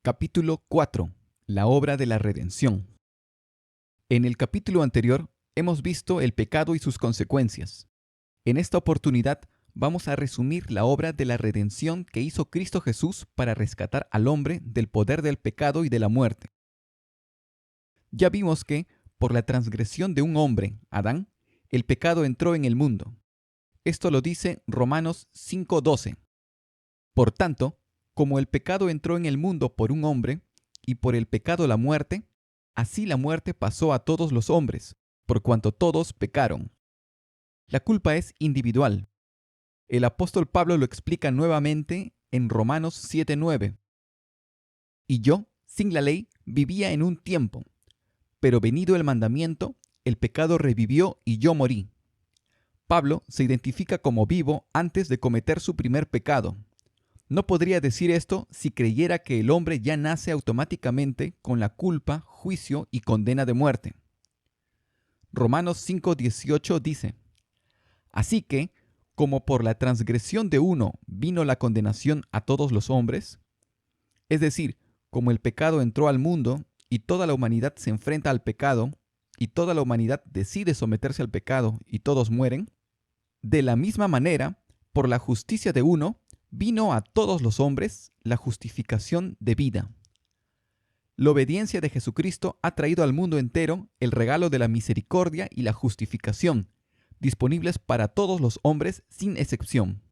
Capítulo 4. La obra de la redención. En el capítulo anterior hemos visto el pecado y sus consecuencias. En esta oportunidad vamos a resumir la obra de la redención que hizo Cristo Jesús para rescatar al hombre del poder del pecado y de la muerte. Ya vimos que, por la transgresión de un hombre, Adán, el pecado entró en el mundo. Esto lo dice Romanos 5:12. Por tanto, como el pecado entró en el mundo por un hombre, y por el pecado la muerte, así la muerte pasó a todos los hombres, por cuanto todos pecaron. La culpa es individual. El apóstol Pablo lo explica nuevamente en Romanos 7:9. Y yo, sin la ley, vivía en un tiempo, pero venido el mandamiento, el pecado revivió y yo morí. Pablo se identifica como vivo antes de cometer su primer pecado. No podría decir esto si creyera que el hombre ya nace automáticamente con la culpa, juicio y condena de muerte. Romanos 5:18 dice: Así que, como por la transgresión de uno vino la condenación a todos los hombres, es decir, como el pecado entró al mundo y toda la humanidad se enfrenta al pecado, y toda la humanidad decide someterse al pecado y todos mueren, de la misma manera, por la justicia de uno, vino a todos los hombres la justificación de vida. La obediencia de Jesucristo ha traído al mundo entero el regalo de la misericordia y la justificación, disponibles para todos los hombres sin excepción.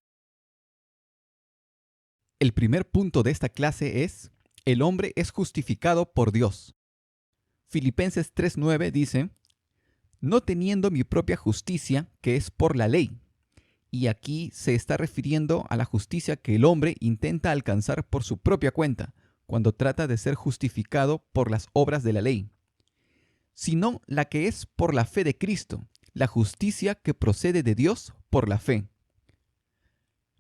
El primer punto de esta clase es: el hombre es justificado por Dios. Filipenses 3:9 dice: No teniendo mi propia justicia, que es por la ley. Y aquí se está refiriendo a la justicia que el hombre intenta alcanzar por su propia cuenta, cuando trata de ser justificado por las obras de la ley, sino la que es por la fe de Cristo, la justicia que procede de Dios por la fe.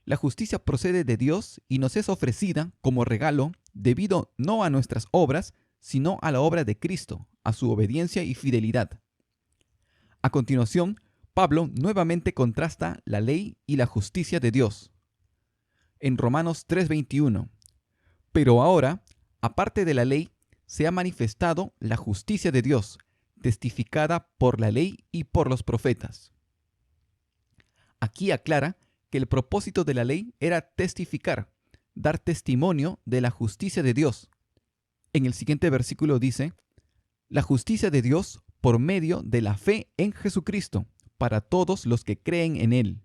La justicia procede de Dios y nos es ofrecida como regalo debido no a nuestras obras, sino a la obra de Cristo, a su obediencia y fidelidad. A continuación, Pablo nuevamente contrasta la ley y la justicia de Dios. En Romanos 3:21, pero ahora, aparte de la ley, se ha manifestado la justicia de Dios, testificada por la ley y por los profetas. Aquí aclara que el propósito de la ley era testificar, dar testimonio de la justicia de Dios. En el siguiente versículo dice: la justicia de Dios por medio de la fe en Jesucristo, para todos los que creen en Él.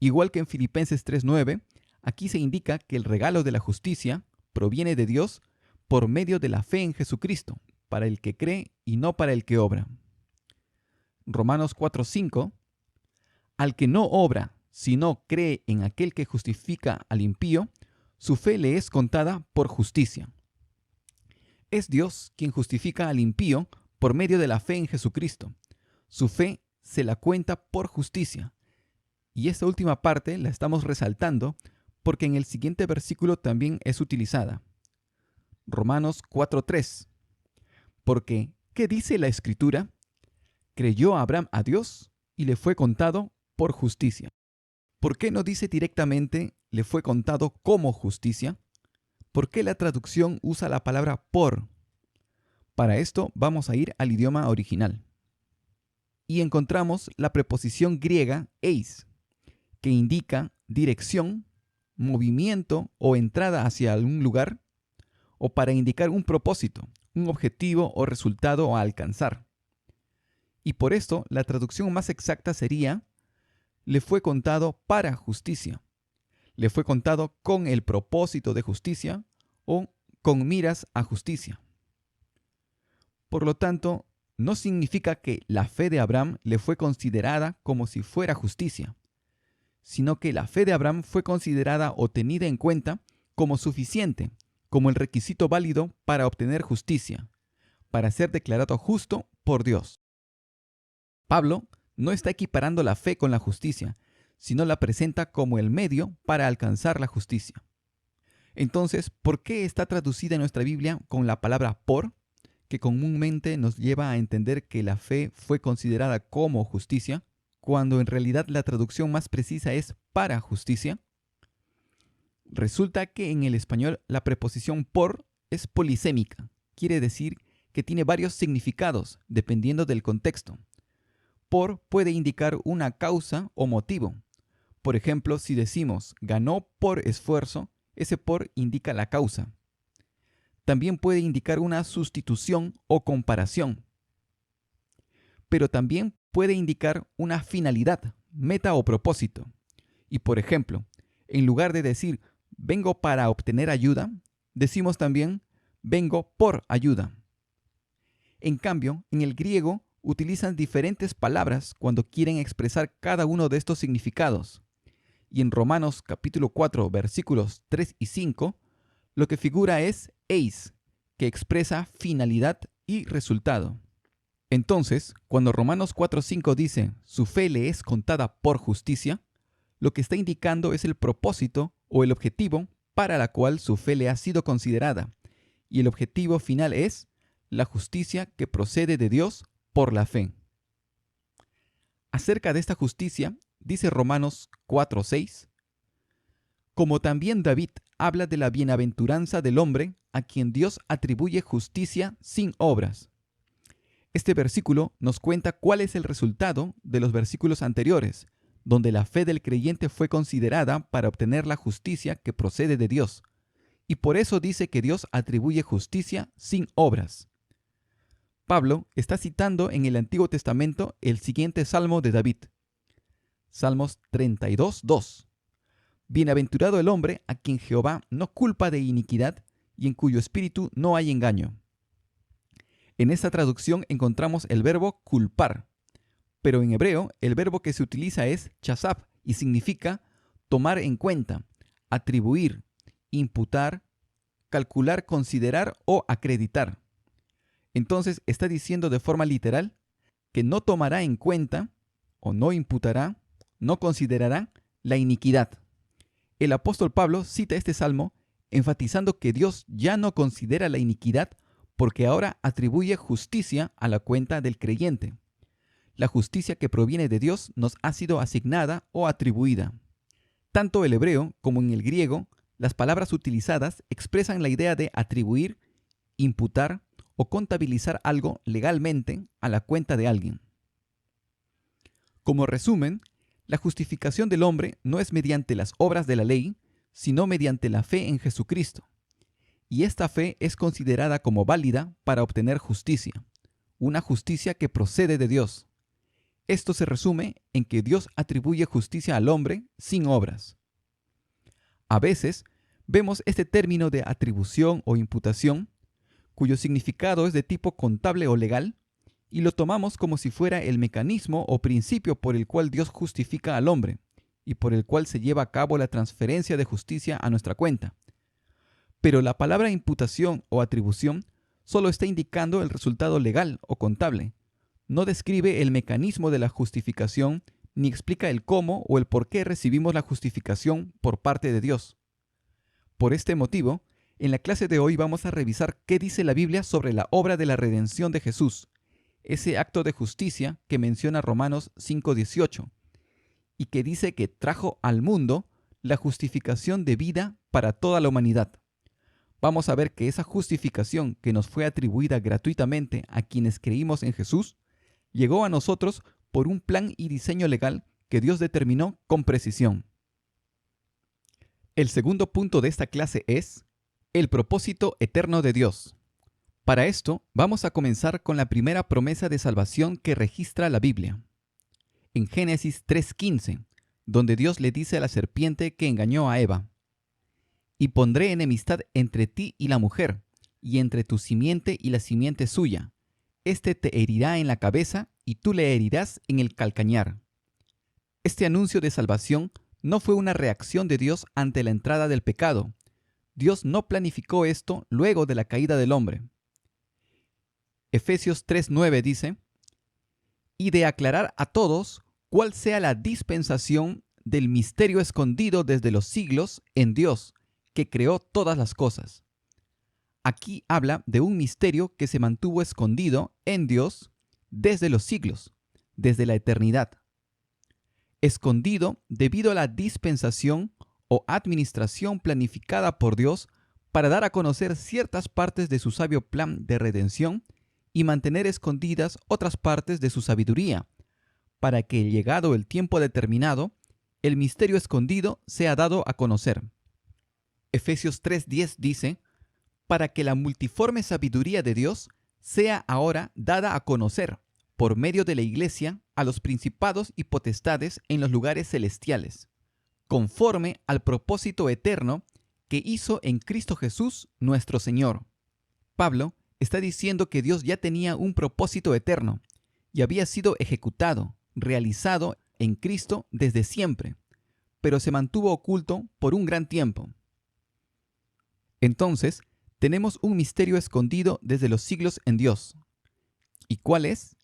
Igual que en Filipenses 3:9, aquí se indica que el regalo de la justicia proviene de Dios por medio de la fe en Jesucristo, para el que cree y no para el que obra. Romanos 4:5, al que no obra, sino cree en aquel que justifica al impío, su fe le es contada por justicia. Es Dios quien justifica al impío por medio de la fe en Jesucristo. Su fe se la cuenta por justicia. Y esta última parte la estamos resaltando porque en el siguiente versículo también es utilizada. Romanos 4:3. Porque, ¿qué dice la Escritura? Creyó Abraham a Dios y le fue contado por justicia. ¿Por qué no dice directamente le fue contado como justicia? ¿Por qué la traducción usa la palabra por? Para esto vamos a ir al idioma original. Y encontramos la preposición griega eis, que indica dirección, movimiento o entrada hacia algún lugar, o para indicar un propósito, un objetivo o resultado a alcanzar. Y por esto la traducción más exacta sería: le fue contado para justicia, le fue contado con el propósito de justicia o con miras a justicia. Por lo tanto, no significa que la fe de Abraham le fue considerada como si fuera justicia, sino que la fe de Abraham fue considerada o tenida en cuenta como suficiente, como el requisito válido para obtener justicia, para ser declarado justo por Dios. Pablo no está equiparando la fe con la justicia, sino la presenta como el medio para alcanzar la justicia. Entonces, ¿por qué está traducida en nuestra Biblia con la palabra por, que comúnmente nos lleva a entender que la fe fue considerada como justicia, cuando en realidad la traducción más precisa es para justicia? Resulta que en el español la preposición por es polisémica, quiere decir que tiene varios significados dependiendo del contexto. Por puede indicar una causa o motivo. Por ejemplo, si decimos ganó por esfuerzo, ese por indica la causa. También puede indicar una sustitución o comparación. Pero también puede indicar una finalidad, meta o propósito. Y por ejemplo, en lugar de decir vengo para obtener ayuda, decimos también vengo por ayuda. En cambio, en el griego utilizan diferentes palabras cuando quieren expresar cada uno de estos significados. Y en Romanos capítulo 4, versículos 3 y 5, lo que figura es eis, que expresa finalidad y resultado. Entonces, cuando Romanos 4:5 dice, su fe le es contada por justicia, lo que está indicando es el propósito o el objetivo para la cual su fe le ha sido considerada. Y el objetivo final es la justicia que procede de Dios por la fe. Acerca de esta justicia, dice Romanos 4:6, como también David habla de la bienaventuranza del hombre a quien Dios atribuye justicia sin obras. Este versículo nos cuenta cuál es el resultado de los versículos anteriores, donde la fe del creyente fue considerada para obtener la justicia que procede de Dios, y por eso dice que Dios atribuye justicia sin obras. Pablo está citando en el Antiguo Testamento el siguiente salmo de David. Salmos 32:2. Bienaventurado el hombre a quien Jehová no culpa de iniquidad y en cuyo espíritu no hay engaño. En esta traducción encontramos el verbo culpar, pero en hebreo el verbo que se utiliza es chazab y significa tomar en cuenta, atribuir, imputar, calcular, considerar o acreditar. Entonces está diciendo de forma literal que no tomará en cuenta o no imputará, no considerará la iniquidad. El apóstol Pablo cita este salmo enfatizando que Dios ya no considera la iniquidad porque ahora atribuye justicia a la cuenta del creyente. La justicia que proviene de Dios nos ha sido asignada o atribuida. Tanto el hebreo como en el griego, las palabras utilizadas expresan la idea de atribuir, imputar o contabilizar algo legalmente a la cuenta de alguien. Como resumen, la justificación del hombre no es mediante las obras de la ley, sino mediante la fe en Jesucristo. Y esta fe es considerada como válida para obtener justicia, una justicia que procede de Dios. Esto se resume en que Dios atribuye justicia al hombre sin obras. A veces vemos este término de atribución o imputación, cuyo significado es de tipo contable o legal, y lo tomamos como si fuera el mecanismo o principio por el cual Dios justifica al hombre y por el cual se lleva a cabo la transferencia de justicia a nuestra cuenta. Pero la palabra imputación o atribución solo está indicando el resultado legal o contable. No describe el mecanismo de la justificación ni explica el cómo o el por qué recibimos la justificación por parte de Dios. Por este motivo, en la clase de hoy vamos a revisar qué dice la Biblia sobre la obra de la redención de Jesús, ese acto de justicia que menciona Romanos 5:18, y que dice que trajo al mundo la justificación de vida para toda la humanidad. Vamos a ver que esa justificación que nos fue atribuida gratuitamente a quienes creímos en Jesús, llegó a nosotros por un plan y diseño legal que Dios determinó con precisión. El segundo punto de esta clase es el propósito eterno de Dios. Para esto, vamos a comenzar con la primera promesa de salvación que registra la Biblia. En Génesis 3:15, donde Dios le dice a la serpiente que engañó a Eva: y pondré enemistad entre ti y la mujer, y entre tu simiente y la simiente suya. Este te herirá en la cabeza, y tú le herirás en el calcañar. Este anuncio de salvación no fue una reacción de Dios ante la entrada del pecado. Dios no planificó esto luego de la caída del hombre. Efesios 3:9 dice: y de aclarar a todos cuál sea la dispensación del misterio escondido desde los siglos en Dios, que creó todas las cosas. Aquí habla de un misterio que se mantuvo escondido en Dios desde los siglos, desde la eternidad. Escondido debido a la dispensación o administración planificada por Dios para dar a conocer ciertas partes de su sabio plan de redención y mantener escondidas otras partes de su sabiduría, para que, llegado el tiempo determinado, el misterio escondido sea dado a conocer. Efesios 3:10 dice, para que la multiforme sabiduría de Dios sea ahora dada a conocer, por medio de la Iglesia, a los principados y potestades en los lugares celestiales, conforme al propósito eterno que hizo en Cristo Jesús nuestro Señor. Pablo está diciendo que Dios ya tenía un propósito eterno y había sido ejecutado, realizado en Cristo desde siempre, pero se mantuvo oculto por un gran tiempo. Entonces, tenemos un misterio escondido desde los siglos en Dios. ¿Y cuál es?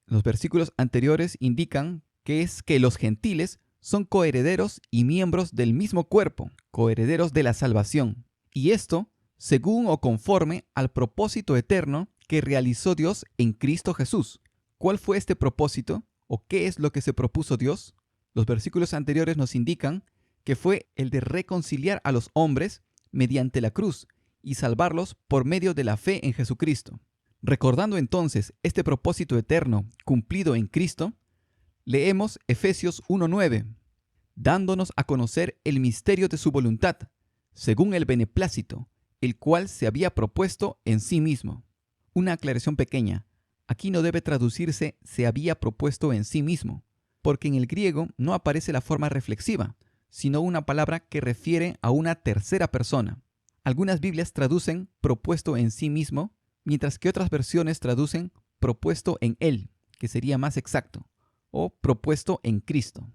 Los versículos anteriores indican que es que los gentiles son coherederos y miembros del mismo cuerpo, coherederos de la salvación. Y esto según o conforme al propósito eterno que realizó Dios en Cristo Jesús. ¿Cuál fue este propósito? ¿O qué es lo que se propuso Dios? Los versículos anteriores nos indican que fue el de reconciliar a los hombres mediante la cruz y salvarlos por medio de la fe en Jesucristo. Recordando entonces este propósito eterno cumplido en Cristo, leemos Efesios 1:9, dándonos a conocer el misterio de su voluntad, según el beneplácito, el cual se había propuesto en sí mismo. Una aclaración pequeña. Aquí no debe traducirse se había propuesto en sí mismo, porque en el griego no aparece la forma reflexiva, sino una palabra que refiere a una tercera persona. Algunas Biblias traducen propuesto en sí mismo, mientras que otras versiones traducen propuesto en él, que sería más exacto, o propuesto en Cristo.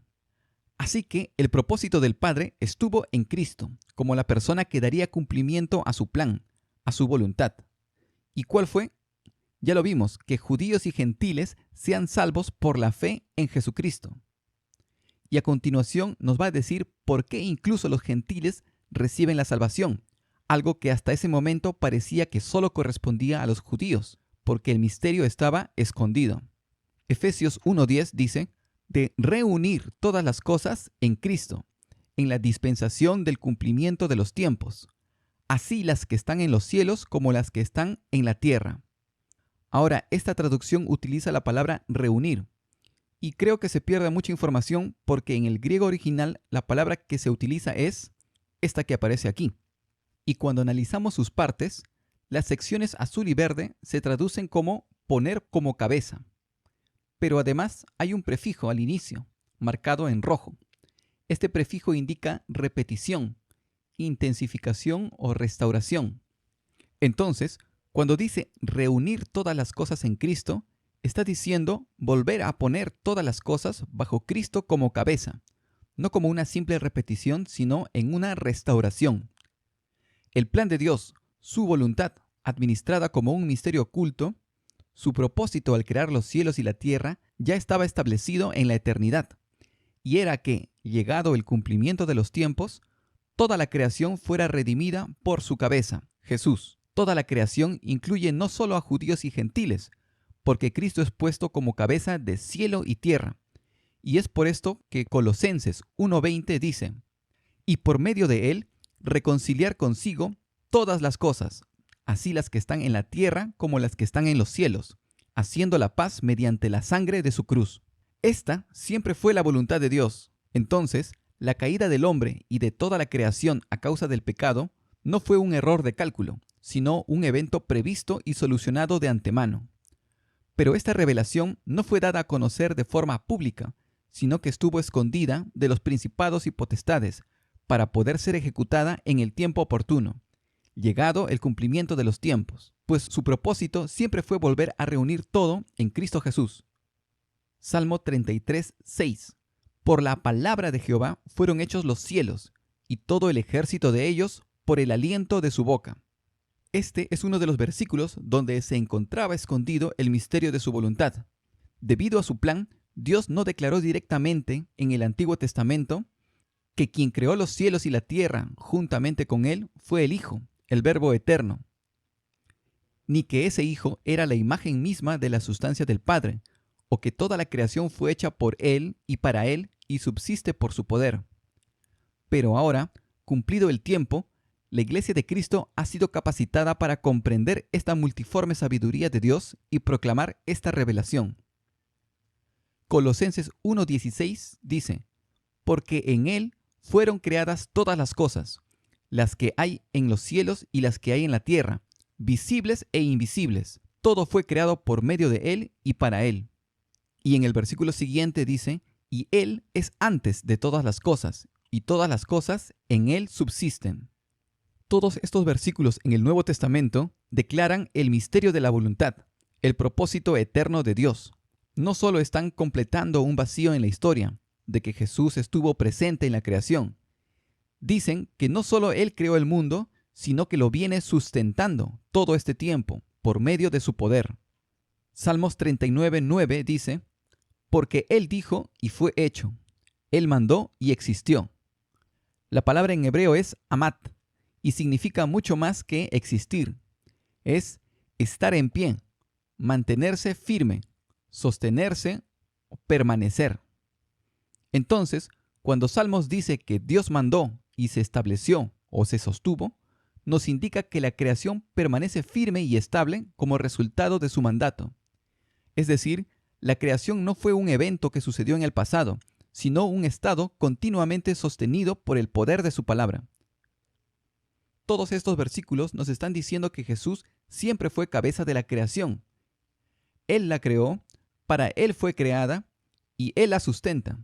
Así que el propósito del Padre estuvo en Cristo, como la persona que daría cumplimiento a su plan, a su voluntad. ¿Y cuál fue? Ya lo vimos, que judíos y gentiles sean salvos por la fe en Jesucristo. Y a continuación nos va a decir por qué incluso los gentiles reciben la salvación, algo que hasta ese momento parecía que solo correspondía a los judíos, porque el misterio estaba escondido. Efesios 1:10 dice, de reunir todas las cosas en Cristo, en la dispensación del cumplimiento de los tiempos, así las que están en los cielos como las que están en la tierra. Ahora, esta traducción utiliza la palabra reunir, y creo que se pierde mucha información porque en el griego original la palabra que se utiliza es esta que aparece aquí. Y cuando analizamos sus partes, las secciones azul y verde se traducen como poner como cabeza. Pero además hay un prefijo al inicio, marcado en rojo. Este prefijo indica repetición, intensificación o restauración. Entonces, cuando dice reunir todas las cosas en Cristo, está diciendo volver a poner todas las cosas bajo Cristo como cabeza, no como una simple repetición, sino en una restauración. El plan de Dios, su voluntad, administrada como un misterio oculto, su propósito al crear los cielos y la tierra ya estaba establecido en la eternidad, y era que, llegado el cumplimiento de los tiempos, toda la creación fuera redimida por su cabeza, Jesús. Toda la creación incluye no solo a judíos y gentiles, porque Cristo es puesto como cabeza de cielo y tierra. Y es por esto que Colosenses 1:20 dice, y por medio de él reconciliar consigo todas las cosas, así las que están en la tierra como las que están en los cielos, haciendo la paz mediante la sangre de su cruz. Esta siempre fue la voluntad de Dios. Entonces, la caída del hombre y de toda la creación a causa del pecado no fue un error de cálculo, sino un evento previsto y solucionado de antemano. Pero esta revelación no fue dada a conocer de forma pública, sino que estuvo escondida de los principados y potestades, para poder ser ejecutada en el tiempo oportuno, llegado el cumplimiento de los tiempos, pues su propósito siempre fue volver a reunir todo en Cristo Jesús. Salmo 33:6. Por la palabra de Jehová fueron hechos los cielos, y todo el ejército de ellos por el aliento de su boca. Este es uno de los versículos donde se encontraba escondido el misterio de su voluntad. Debido a su plan, Dios no declaró directamente en el Antiguo Testamento que quien creó los cielos y la tierra juntamente con él fue el Hijo, el Verbo eterno, ni que ese Hijo era la imagen misma de la sustancia del Padre, o que toda la creación fue hecha por él y para él y subsiste por su poder. Pero ahora, cumplido el tiempo, la Iglesia de Cristo ha sido capacitada para comprender esta multiforme sabiduría de Dios y proclamar esta revelación. Colosenses 1:16 dice: porque en Él fueron creadas todas las cosas, las que hay en los cielos y las que hay en la tierra, visibles e invisibles. Todo fue creado por medio de Él y para Él. Y en el versículo siguiente dice: y Él es antes de todas las cosas, y todas las cosas en Él subsisten. Todos estos versículos en el Nuevo Testamento declaran el misterio de la voluntad, el propósito eterno de Dios. No solo están completando un vacío en la historia, de que Jesús estuvo presente en la creación. Dicen que no solo Él creó el mundo, sino que lo viene sustentando todo este tiempo, por medio de su poder. Salmos 39:9 dice: porque Él dijo y fue hecho. Él mandó y existió. La palabra en hebreo es amat, y significa mucho más que existir. Es estar en pie, mantenerse firme, sostenerse o permanecer. Entonces, cuando Salmos dice que Dios mandó y se estableció o se sostuvo, nos indica que la creación permanece firme y estable como resultado de su mandato. Es decir, la creación no fue un evento que sucedió en el pasado, sino un estado continuamente sostenido por el poder de su palabra. Todos estos versículos nos están diciendo que Jesús siempre fue cabeza de la creación. Él la creó, para Él fue creada y Él la sustenta.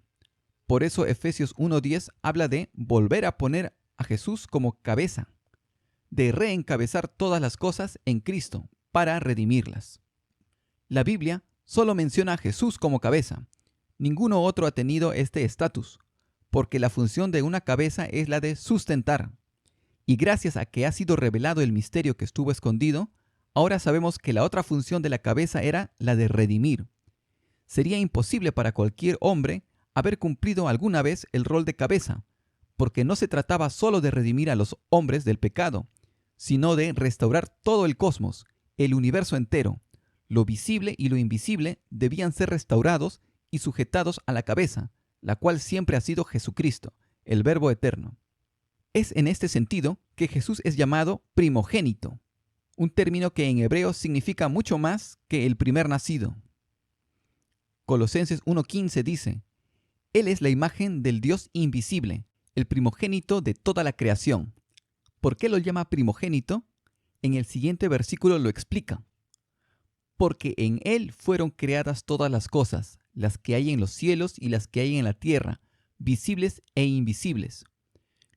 Por eso Efesios 1:10 habla de volver a poner a Jesús como cabeza, de reencabezar todas las cosas en Cristo para redimirlas. La Biblia solo menciona a Jesús como cabeza. Ninguno otro ha tenido este estatus, porque la función de una cabeza es la de sustentar. Y gracias a que ha sido revelado el misterio que estuvo escondido, ahora sabemos que la otra función de la cabeza era la de redimir. Sería imposible para cualquier hombre haber cumplido alguna vez el rol de cabeza, porque no se trataba solo de redimir a los hombres del pecado, sino de restaurar todo el cosmos, el universo entero. Lo visible y lo invisible debían ser restaurados y sujetados a la cabeza, la cual siempre ha sido Jesucristo, el Verbo eterno. Es en este sentido que Jesús es llamado primogénito, un término que en hebreo significa mucho más que el primer nacido. Colosenses 1:15 dice: Él es la imagen del Dios invisible, el primogénito de toda la creación. ¿Por qué lo llama primogénito? En el siguiente versículo lo explica. Porque en Él fueron creadas todas las cosas, las que hay en los cielos y las que hay en la tierra, visibles e invisibles.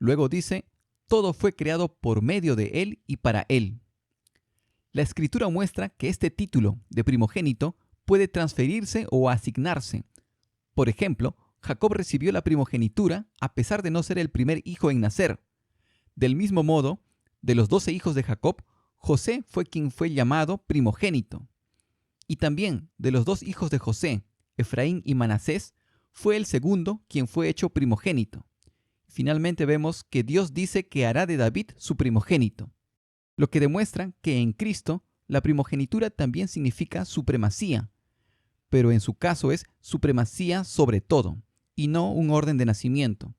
Luego dice: todo fue creado por medio de Él y para Él. La Escritura muestra que este título de primogénito puede transferirse o asignarse. Por ejemplo, Jacob recibió la primogenitura a pesar de no ser el primer hijo en nacer. Del mismo modo, de los 12 hijos de Jacob, José fue quien fue llamado primogénito. Y también de los 2 hijos de José, Efraín y Manasés, fue el segundo quien fue hecho primogénito. Finalmente vemos que Dios dice que hará de David su primogénito, lo que demuestra que en Cristo la primogenitura también significa supremacía, pero en su caso es supremacía sobre todo, y no un orden de nacimiento.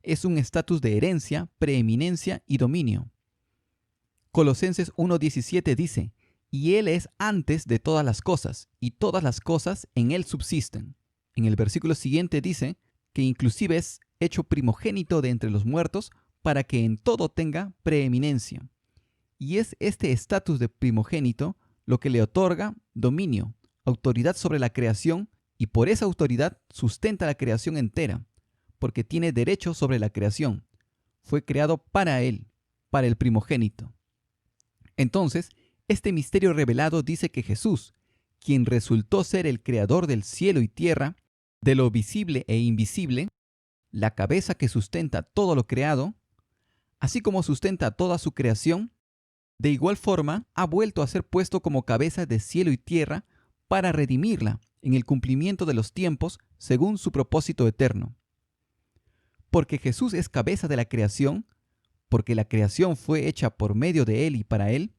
Es un estatus de herencia, preeminencia y dominio. Colosenses 1:17 dice: y Él es antes de todas las cosas, y todas las cosas en Él subsisten. En el versículo siguiente dice que inclusive es hecho primogénito de entre los muertos para que en todo tenga preeminencia. Y es este estatus de primogénito lo que le otorga dominio, autoridad sobre la creación, y por esa autoridad sustenta la creación entera, porque tiene derecho sobre la creación. Fue creado para Él, para el primogénito. Entonces, este misterio revelado dice que Jesús, quien resultó ser el creador del cielo y tierra, de lo visible e invisible, la cabeza que sustenta todo lo creado, así como sustenta toda su creación, de igual forma ha vuelto a ser puesto como cabeza de cielo y tierra para redimirla en el cumplimiento de los tiempos según su propósito eterno. Porque Jesús es cabeza de la creación, porque la creación fue hecha por medio de Él y para Él,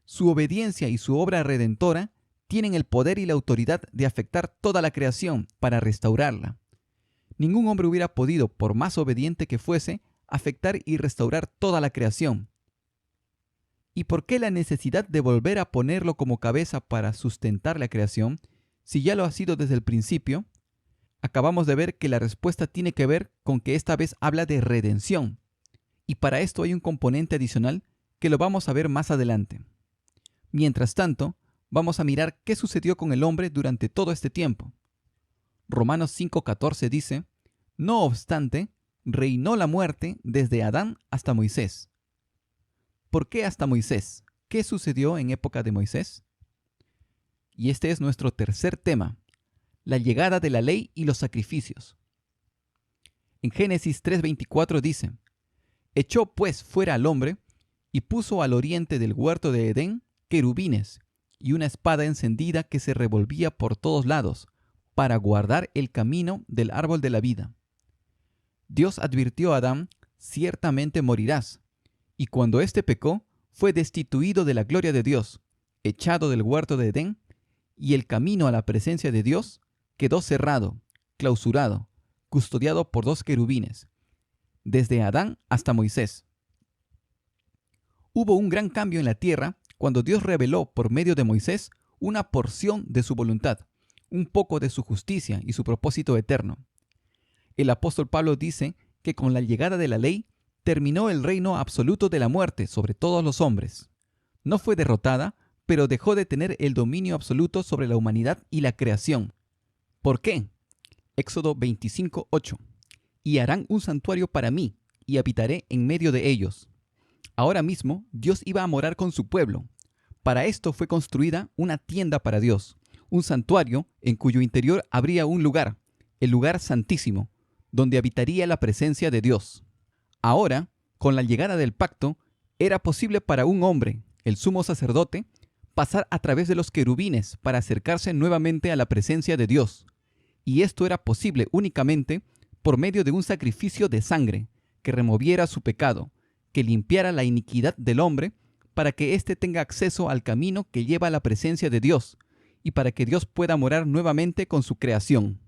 su obediencia y su obra redentora tienen el poder y la autoridad de afectar toda la creación para restaurarla. Ningún hombre hubiera podido, por más obediente que fuese, afectar y restaurar toda la creación. ¿Y por qué la necesidad de volver a ponerlo como cabeza para sustentar la creación, si ya lo ha sido desde el principio? Acabamos de ver que la respuesta tiene que ver con que esta vez habla de redención. Y para esto hay un componente adicional que lo vamos a ver más adelante. Mientras tanto, vamos a mirar qué sucedió con el hombre durante todo este tiempo. Romanos 5:14 dice: no obstante, reinó la muerte desde Adán hasta Moisés. ¿Por qué hasta Moisés? ¿Qué sucedió en época de Moisés? Y este es nuestro tercer tema: la llegada de la ley y los sacrificios. En Génesis 3:24 dice: echó pues fuera al hombre y puso al oriente del huerto de Edén querubines y una espada encendida que se revolvía por todos lados para guardar el camino del árbol de la vida. Dios advirtió a Adán: ciertamente morirás. Y cuando éste pecó, fue destituido de la gloria de Dios, echado del huerto de Edén, y el camino a la presencia de Dios quedó cerrado, clausurado, custodiado por dos querubines, desde Adán hasta Moisés. Hubo un gran cambio en la tierra cuando Dios reveló por medio de Moisés una porción de su voluntad, un poco de su justicia y su propósito eterno. El apóstol Pablo dice que con la llegada de la ley terminó el reino absoluto de la muerte sobre todos los hombres. No fue derrotada, pero dejó de tener el dominio absoluto sobre la humanidad y la creación. ¿Por qué? Éxodo 25:8. Y harán un santuario para mí, y habitaré en medio de ellos. Ahora mismo Dios iba a morar con su pueblo. Para esto fue construida una tienda para Dios, un santuario en cuyo interior habría un lugar, el lugar santísimo, donde habitaría la presencia de Dios. Ahora, con la llegada del pacto, era posible para un hombre, el sumo sacerdote, pasar a través de los querubines para acercarse nuevamente a la presencia de Dios. Y esto era posible únicamente por medio de un sacrificio de sangre que removiera su pecado, que limpiara la iniquidad del hombre, para que éste tenga acceso al camino que lleva a la presencia de Dios, y para que Dios pueda morar nuevamente con su creación.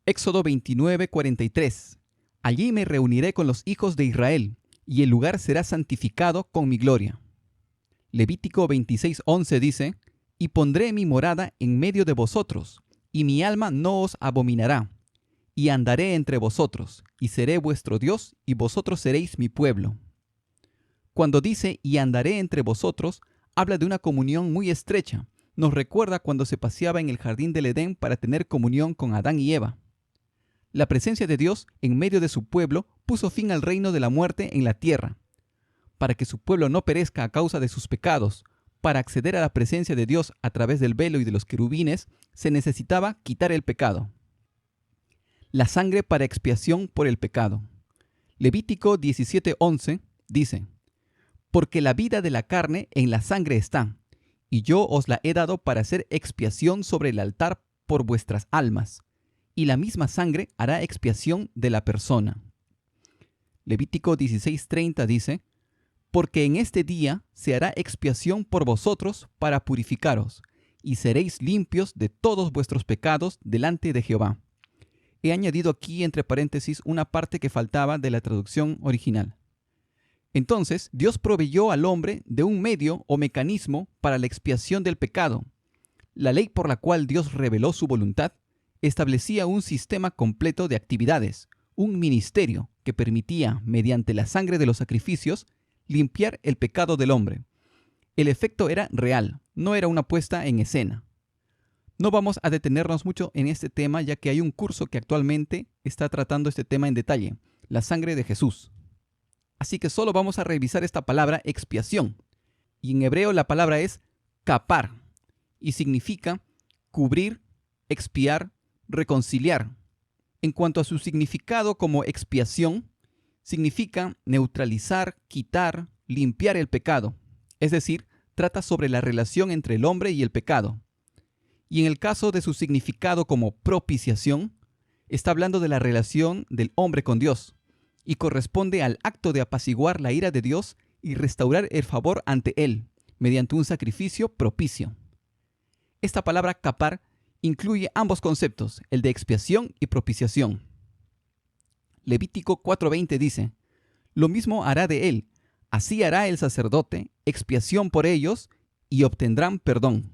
Éxodo 29:43. Allí me reuniré con los hijos de Israel, y el lugar será santificado con mi gloria. Levítico 26:11 dice: y pondré mi morada en medio de vosotros, y mi alma no os abominará, y andaré entre vosotros, y seré vuestro Dios, y vosotros seréis mi pueblo. Cuando dice y andaré entre vosotros, habla de una comunión muy estrecha. Nos recuerda cuando se paseaba en el jardín del Edén para tener comunión con Adán y Eva. La presencia de Dios en medio de su pueblo puso fin al reino de la muerte en la tierra. Para que su pueblo no perezca a causa de sus pecados, para acceder a la presencia de Dios a través del velo y de los querubines, se necesitaba quitar el pecado. La sangre para expiación por el pecado. Levítico 17:11 dice: porque la vida de la carne en la sangre está, y yo os la he dado para hacer expiación sobre el altar por vuestras almas, y la misma sangre hará expiación de la persona. Levítico 16:30 dice: porque en este día se hará expiación por vosotros para purificaros, y seréis limpios de todos vuestros pecados delante de Jehová. He añadido aquí entre paréntesis una parte que faltaba de la traducción original. Entonces, Dios proveyó al hombre de un medio o mecanismo para la expiación del pecado. La ley por la cual Dios reveló su voluntad establecía un sistema completo de actividades, un ministerio que permitía, mediante la sangre de los sacrificios, limpiar el pecado del hombre. El efecto era real, no era una puesta en escena. No vamos a detenernos mucho en este tema, ya que hay un curso que actualmente está tratando este tema en detalle, la sangre de Jesús. Así que solo vamos a revisar esta palabra expiación. Y en hebreo la palabra es kapar y significa cubrir, expiar, reconciliar. En cuanto a su significado como expiación, significa neutralizar, quitar, limpiar el pecado. Es decir, trata sobre la relación entre el hombre y el pecado. Y en el caso de su significado como propiciación, está hablando de la relación del hombre con Dios, y corresponde al acto de apaciguar la ira de Dios y restaurar el favor ante Él, mediante un sacrificio propicio. Esta palabra kapar incluye ambos conceptos, el de expiación y propiciación. Levítico 4:20 dice: lo mismo hará de él, Así hará el sacerdote expiación por ellos y obtendrán perdón.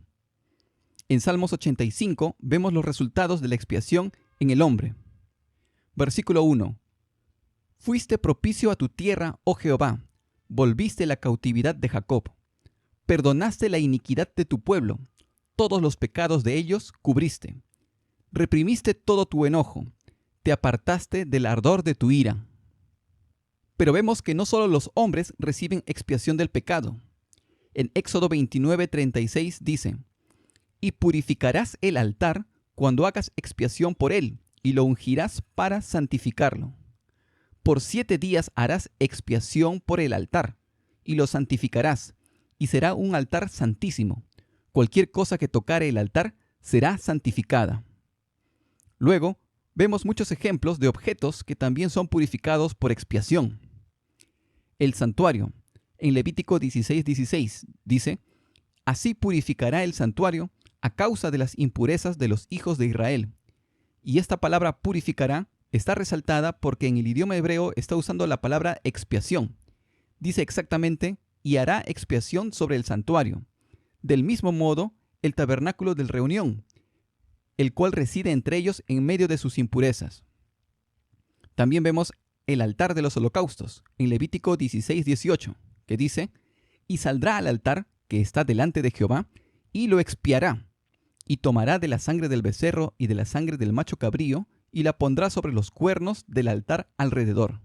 En Salmos 85 vemos los resultados de la expiación en el hombre. Versículo 1. Fuiste propicio a tu tierra, oh Jehová, volviste la cautividad de Jacob. Perdonaste la iniquidad de tu pueblo, todos los pecados de ellos cubriste. Reprimiste todo tu enojo, te apartaste del ardor de tu ira. Pero vemos que no solo los hombres reciben expiación del pecado. En Éxodo 29:36 dice: Y purificarás el altar cuando hagas expiación por él, y lo ungirás para santificarlo. Por 7 días harás expiación por el altar, y lo santificarás, y será un altar santísimo. Cualquier cosa que tocare el altar será santificada. Luego, vemos muchos ejemplos de objetos que también son purificados por expiación. El santuario, en Levítico 16:16, dice: Así purificará el santuario a causa de las impurezas de los hijos de Israel. Y esta palabra purificará está resaltada porque en el idioma hebreo está usando la palabra expiación. Dice exactamente: y hará expiación sobre el santuario. Del mismo modo, el tabernáculo de reunión, el cual reside entre ellos en medio de sus impurezas. También vemos el altar de los holocaustos, en Levítico 16:18, que dice: Y saldrá al altar que está delante de Jehová, y lo expiará, y tomará de la sangre del becerro y de la sangre del macho cabrío, y la pondrá sobre los cuernos del altar alrededor.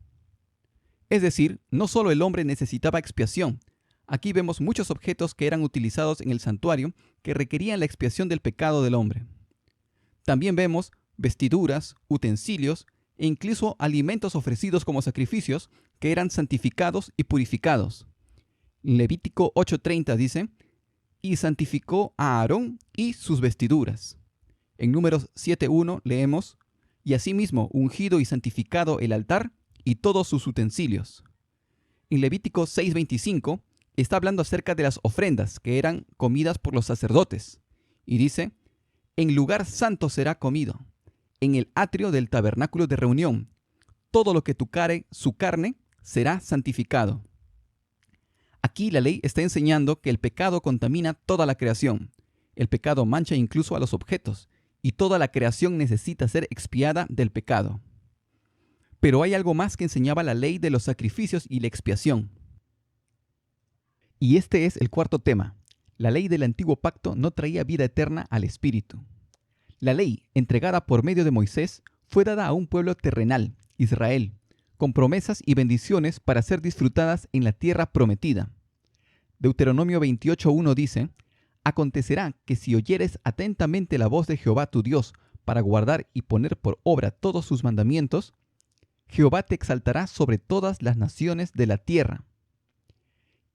Es decir, no solo el hombre necesitaba expiación. Aquí vemos muchos objetos que eran utilizados en el santuario que requerían la expiación del pecado del hombre. También vemos vestiduras, utensilios e incluso alimentos ofrecidos como sacrificios que eran santificados y purificados. Levítico 8:30 dice: Y santificó a Aarón y sus vestiduras. En Números 7:1 leemos: Y asimismo ungido y santificado el altar y todos sus utensilios. En Levítico 6:25 está hablando acerca de las ofrendas que eran comidas por los sacerdotes. Y dice: En lugar santo será comido, en el atrio del tabernáculo de reunión. Todo lo que tocare su carne será santificado. Aquí la ley está enseñando que el pecado contamina toda la creación. El pecado mancha incluso a los objetos, y toda la creación necesita ser expiada del pecado. Pero hay algo más que enseñaba la ley de los sacrificios y la expiación. Y este es el cuarto tema. La ley del antiguo pacto no traía vida eterna al espíritu. La ley, entregada por medio de Moisés, fue dada a un pueblo terrenal, Israel, con promesas y bendiciones para ser disfrutadas en la tierra prometida. Deuteronomio 28:1 dice: Acontecerá que si oyeres atentamente la voz de Jehová tu Dios para guardar y poner por obra todos sus mandamientos, Jehová te exaltará sobre todas las naciones de la tierra.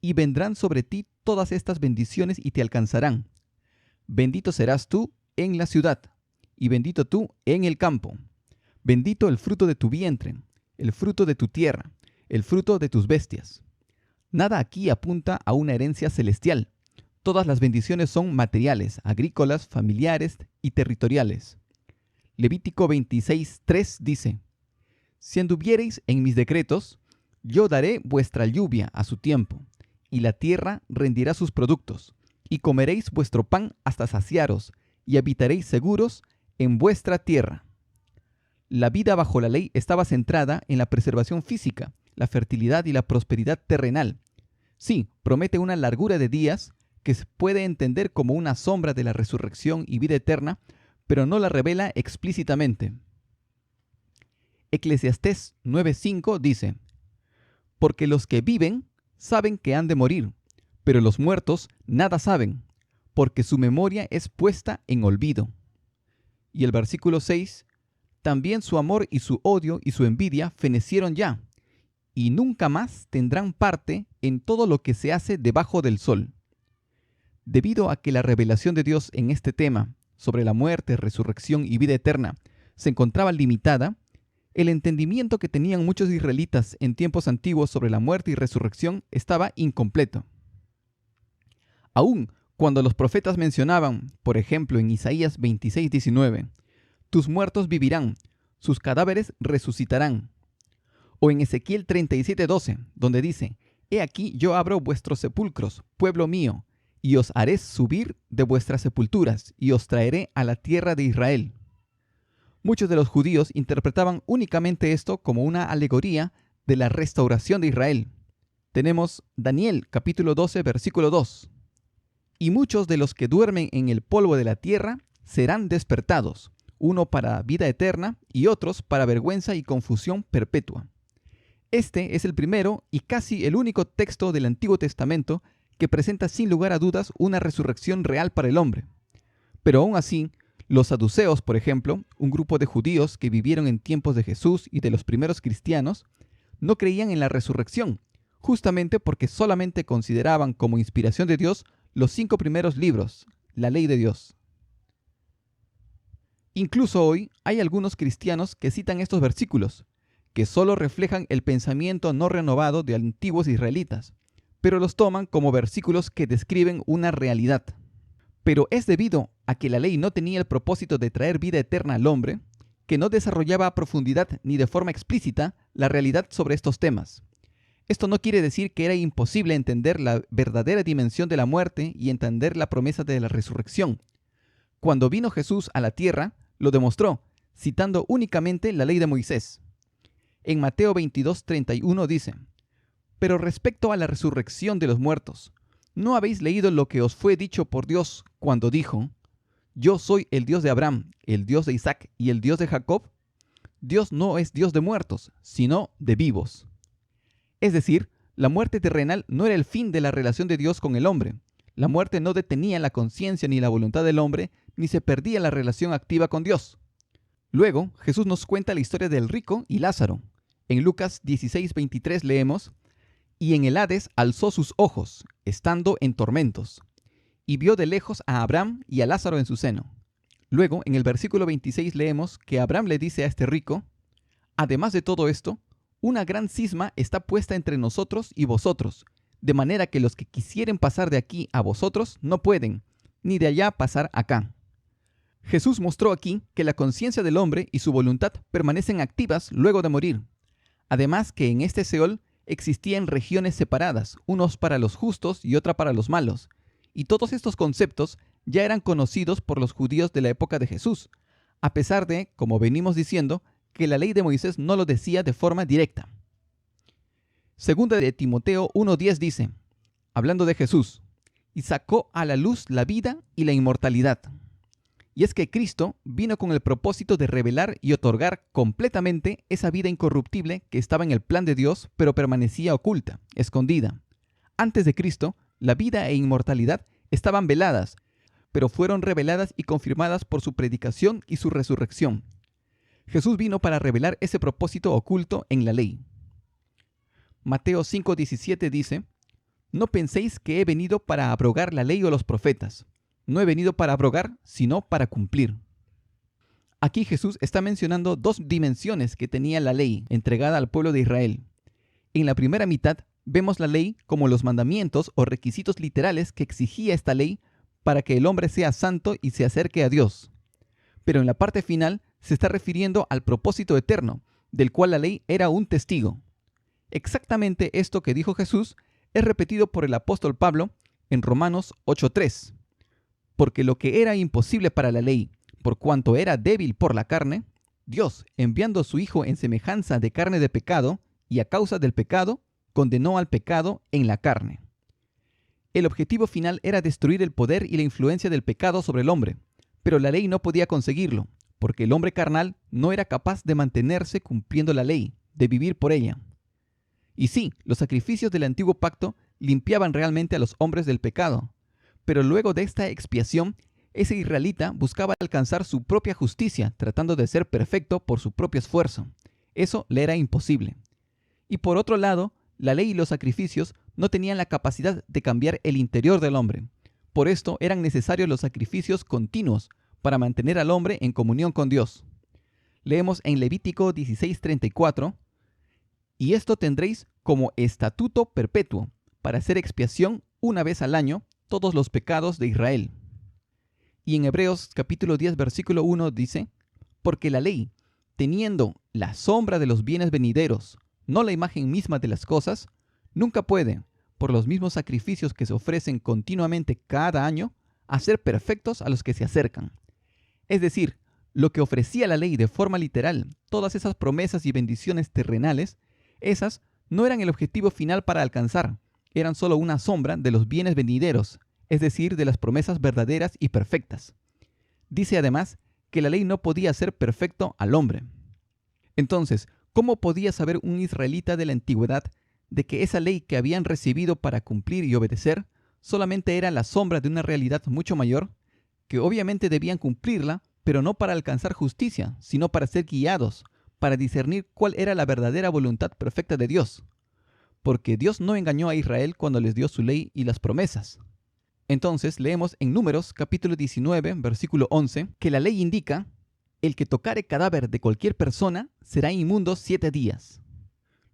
Y vendrán sobre ti todas estas bendiciones y te alcanzarán. Bendito serás tú en la ciudad, y bendito tú en el campo. Bendito el fruto de tu vientre, el fruto de tu tierra, el fruto de tus bestias. Nada aquí apunta a una herencia celestial. Todas las bendiciones son materiales, agrícolas, familiares y territoriales. Levítico 26:3 dice: Si anduviereis en mis decretos, yo daré vuestra lluvia a su tiempo, y la tierra rendirá sus productos, y comeréis vuestro pan hasta saciaros, y habitaréis seguros en vuestra tierra. La vida bajo la ley estaba centrada en la preservación física, la fertilidad y la prosperidad terrenal. Sí, promete una largura de días que se puede entender como una sombra de la resurrección y vida eterna, pero no la revela explícitamente. Eclesiastés 9:5 dice: Porque los que viven saben que han de morir, pero los muertos nada saben, porque su memoria es puesta en olvido. Y el versículo 6: También su amor y su odio y su envidia fenecieron ya, y nunca más tendrán parte en todo lo que se hace debajo del sol. Debido a que la revelación de Dios en este tema, sobre la muerte, resurrección y vida eterna, se encontraba limitada, el entendimiento que tenían muchos israelitas en tiempos antiguos sobre la muerte y resurrección estaba incompleto. Aún cuando los profetas mencionaban, por ejemplo en Isaías 26:19, tus muertos vivirán, sus cadáveres resucitarán. O en Ezequiel 37:12, donde dice: He aquí yo abro vuestros sepulcros, pueblo mío, y os haré subir de vuestras sepulturas, y os traeré a la tierra de Israel. Muchos de los judíos interpretaban únicamente esto como una alegoría de la restauración de Israel. Tenemos Daniel capítulo 12, versículo 2. Y muchos de los que duermen en el polvo de la tierra serán despertados, uno para vida eterna y otros para vergüenza y confusión perpetua. Este es el primero y casi el único texto del Antiguo Testamento que presenta sin lugar a dudas una resurrección real para el hombre. Pero aún así, los saduceos, por ejemplo, un grupo de judíos que vivieron en tiempos de Jesús y de los primeros cristianos, no creían en la resurrección, justamente porque solamente consideraban como inspiración de Dios los 5 primeros libros, la ley de Dios. Incluso hoy hay algunos cristianos que citan estos versículos, que solo reflejan el pensamiento no renovado de antiguos israelitas, pero los toman como versículos que describen una realidad. Pero es debido a que la ley no tenía el propósito de traer vida eterna al hombre, que no desarrollaba a profundidad ni de forma explícita la realidad sobre estos temas. Esto no quiere decir que era imposible entender la verdadera dimensión de la muerte y entender la promesa de la resurrección. Cuando vino Jesús a la tierra, lo demostró, citando únicamente la ley de Moisés. En Mateo 22:31 dice: Pero respecto a la resurrección de los muertos, ¿no habéis leído lo que os fue dicho por Dios cuando dijo: Yo soy el Dios de Abraham, el Dios de Isaac y el Dios de Jacob? Dios no es Dios de muertos, sino de vivos. Es decir, la muerte terrenal no era el fin de la relación de Dios con el hombre. La muerte no detenía la conciencia ni la voluntad del hombre, ni se perdía la relación activa con Dios. Luego, Jesús nos cuenta la historia del rico y Lázaro. En Lucas 16:23 leemos: Y en el Hades alzó sus ojos, estando en tormentos, y vio de lejos a Abraham y a Lázaro en su seno. Luego, en el versículo 26 leemos que Abraham le dice a este rico: Además de todo esto, una gran cisma está puesta entre nosotros y vosotros, de manera que los que quisieren pasar de aquí a vosotros no pueden, ni de allá pasar acá. Jesús mostró aquí que la conciencia del hombre y su voluntad permanecen activas luego de morir. Además que en este Seol existían regiones separadas, unos para los justos y otra para los malos, y todos estos conceptos ya eran conocidos por los judíos de la época de Jesús, a pesar de, como venimos diciendo, que la ley de Moisés no lo decía de forma directa. Segunda de Timoteo 1:10 dice, hablando de Jesús: y sacó a la luz la vida y la inmortalidad. Y es que Cristo vino con el propósito de revelar y otorgar completamente esa vida incorruptible que estaba en el plan de Dios, pero permanecía oculta, escondida. Antes de Cristo, la vida e inmortalidad estaban veladas, pero fueron reveladas y confirmadas por su predicación y su resurrección. Jesús vino para revelar ese propósito oculto en la ley. Mateo 5:17 dice: No penséis que he venido para abrogar la ley o los profetas. No he venido para abrogar, sino para cumplir. Aquí Jesús está mencionando 2 dimensiones que tenía la ley entregada al pueblo de Israel. En la primera mitad vemos la ley como los mandamientos o requisitos literales que exigía esta ley para que el hombre sea santo y se acerque a Dios. Pero en la parte final se está refiriendo al propósito eterno, del cual la ley era un testigo. Exactamente esto que dijo Jesús es repetido por el apóstol Pablo en Romanos 8:3. Porque lo que era imposible para la ley, por cuanto era débil por la carne, Dios, enviando a su Hijo en semejanza de carne de pecado, y a causa del pecado, condenó al pecado en la carne. El objetivo final era destruir el poder y la influencia del pecado sobre el hombre, pero la ley no podía conseguirlo, porque el hombre carnal no era capaz de mantenerse cumpliendo la ley, de vivir por ella. Y sí, los sacrificios del antiguo pacto limpiaban realmente a los hombres del pecado, pero luego de esta expiación, ese israelita buscaba alcanzar su propia justicia, tratando de ser perfecto por su propio esfuerzo. Eso le era imposible. Y por otro lado, la ley y los sacrificios no tenían la capacidad de cambiar el interior del hombre. Por esto eran necesarios los sacrificios continuos para mantener al hombre en comunión con Dios. Leemos en Levítico 16:34, y esto tendréis como estatuto perpetuo, para hacer expiación una vez al año todos los pecados de Israel. Y en Hebreos capítulo 10 versículo 1 dice: porque la ley, teniendo la sombra de los bienes venideros, no la imagen misma de las cosas, nunca puede, por los mismos sacrificios que se ofrecen continuamente cada año, hacer perfectos a los que se acercan. Es decir, lo que ofrecía la ley de forma literal, todas esas promesas y bendiciones terrenales, esas no eran el objetivo final para alcanzar, eran solo una sombra de los bienes venideros, es decir, de las promesas verdaderas y perfectas. Dice además que la ley no podía hacer perfecto al hombre. Entonces, ¿cómo podía saber un israelita de la antigüedad de que esa ley que habían recibido para cumplir y obedecer solamente era la sombra de una realidad mucho mayor, que obviamente debían cumplirla, pero no para alcanzar justicia, sino para ser guiados, para discernir cuál era la verdadera voluntad perfecta de Dios? Porque Dios no engañó a Israel cuando les dio su ley y las promesas. Entonces leemos en Números capítulo 19, versículo 11, que la ley indica: el que tocare cadáver de cualquier persona será inmundo 7 días.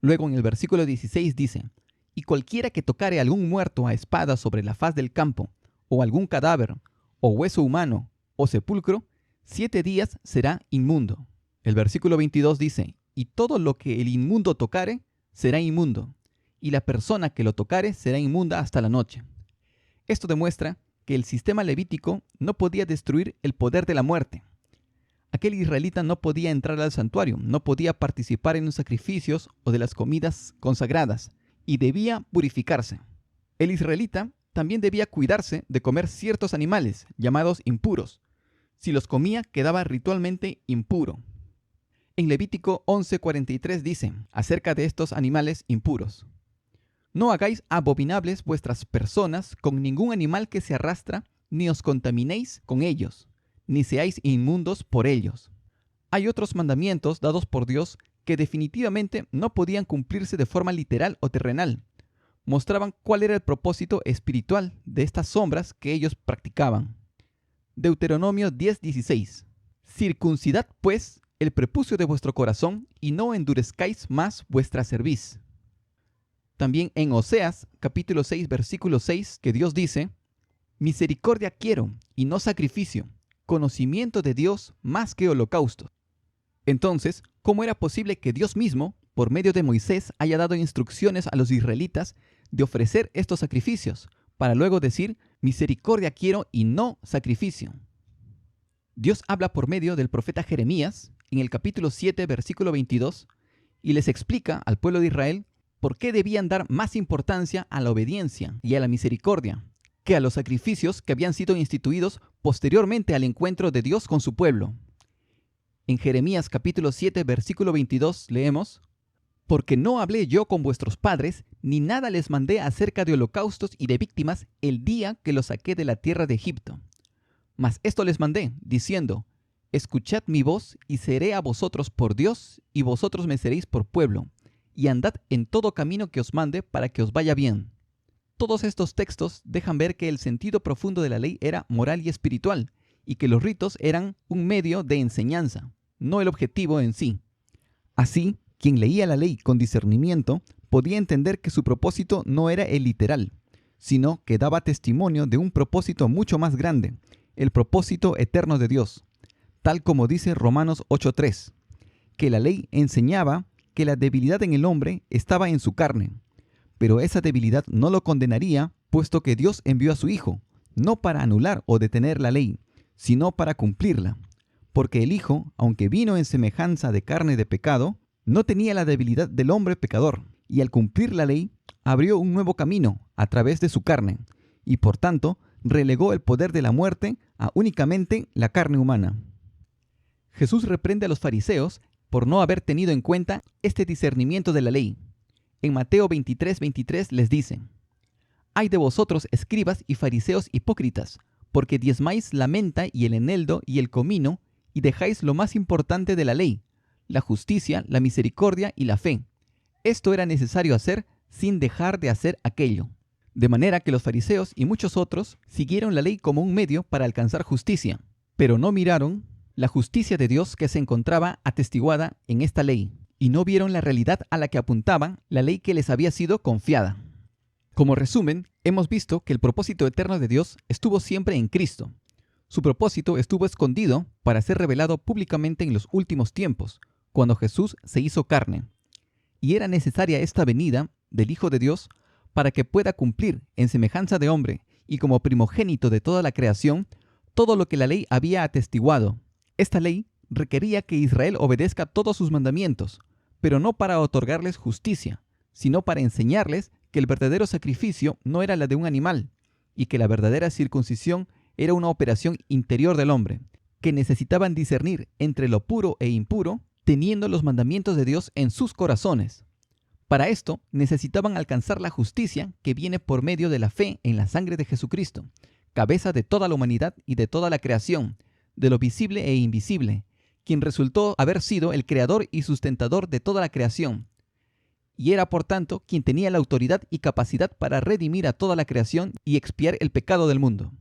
Luego en el versículo 16 dice: y cualquiera que tocare algún muerto a espada sobre la faz del campo, o algún cadáver, o hueso humano, o sepulcro, 7 días será inmundo. El versículo 22 dice: y todo lo que el inmundo tocare será inmundo, y la persona que lo tocare será inmunda hasta la noche. Esto demuestra que el sistema levítico no podía destruir el poder de la muerte. Aquel israelita no podía entrar al santuario, no podía participar en los sacrificios o de las comidas consagradas, y debía purificarse. El israelita también debía cuidarse de comer ciertos animales, llamados impuros. Si los comía, quedaba ritualmente impuro. En Levítico 11:43 dice, acerca de estos animales impuros: no hagáis abominables vuestras personas con ningún animal que se arrastra, ni os contaminéis con ellos, ni seáis inmundos por ellos. Hay otros mandamientos dados por Dios que definitivamente no podían cumplirse de forma literal o terrenal. Mostraban cuál era el propósito espiritual de estas sombras que ellos practicaban. Deuteronomio 10:16. Circuncidad, pues, el prepucio de vuestro corazón, y no endurezcáis más vuestra cerviz. También en Oseas, capítulo 6, versículo 6, que Dios dice: misericordia quiero, y no sacrificio, conocimiento de Dios más que holocaustos. Entonces, ¿cómo era posible que Dios mismo, por medio de Moisés, haya dado instrucciones a los israelitas de ofrecer estos sacrificios, para luego decir: misericordia quiero y no sacrificio? Dios habla por medio del profeta Jeremías, en el capítulo 7, versículo 22, y les explica al pueblo de Israel por qué debían dar más importancia a la obediencia y a la misericordia que a los sacrificios que habían sido instituidos posteriormente al encuentro de Dios con su pueblo. En Jeremías capítulo 7, versículo 22 leemos: porque no hablé yo con vuestros padres, ni nada les mandé acerca de holocaustos y de víctimas el día que los saqué de la tierra de Egipto. Mas esto les mandé, diciendo: escuchad mi voz, y seré a vosotros por Dios, y vosotros me seréis por pueblo, y andad en todo camino que os mande, para que os vaya bien. Todos estos textos dejan ver que el sentido profundo de la ley era moral y espiritual, y que los ritos eran un medio de enseñanza, no el objetivo en sí. Así, quien leía la ley con discernimiento podía entender que su propósito no era el literal, sino que daba testimonio de un propósito mucho más grande, el propósito eterno de Dios, tal como dice Romanos 8:3, que la ley enseñaba que la debilidad en el hombre estaba en su carne, pero esa debilidad no lo condenaría, puesto que Dios envió a su Hijo, no para anular o detener la ley, sino para cumplirla, porque el Hijo, aunque vino en semejanza de carne de pecado, no tenía la debilidad del hombre pecador, y al cumplir la ley, abrió un nuevo camino a través de su carne, y por tanto relegó el poder de la muerte a únicamente la carne humana. Jesús reprende a los fariseos por no haber tenido en cuenta este discernimiento de la ley. En Mateo 23:23 les dice: «Ay de vosotros, escribas y fariseos hipócritas, porque diezmáis la menta y el eneldo y el comino, y dejáis lo más importante de la ley, la justicia, la misericordia y la fe. Esto era necesario hacer sin dejar de hacer aquello». De manera que los fariseos y muchos otros siguieron la ley como un medio para alcanzar justicia, pero no miraron la justicia de Dios que se encontraba atestiguada en esta ley, y no vieron la realidad a la que apuntaba la ley que les había sido confiada. Como resumen, hemos visto que el propósito eterno de Dios estuvo siempre en Cristo. Su propósito estuvo escondido para ser revelado públicamente en los últimos tiempos, cuando Jesús se hizo carne. Y era necesaria esta venida del Hijo de Dios, para que pueda cumplir en semejanza de hombre y como primogénito de toda la creación, todo lo que la ley había atestiguado. Esta ley requería que Israel obedezca todos sus mandamientos, pero no para otorgarles justicia, sino para enseñarles que el verdadero sacrificio no era la de un animal, y que la verdadera circuncisión era una operación interior del hombre, que necesitaban discernir entre lo puro e impuro, teniendo los mandamientos de Dios en sus corazones. Para esto necesitaban alcanzar la justicia que viene por medio de la fe en la sangre de Jesucristo, cabeza de toda la humanidad y de toda la creación, de lo visible e invisible, quien resultó haber sido el creador y sustentador de toda la creación, y era por tanto quien tenía la autoridad y capacidad para redimir a toda la creación y expiar el pecado del mundo.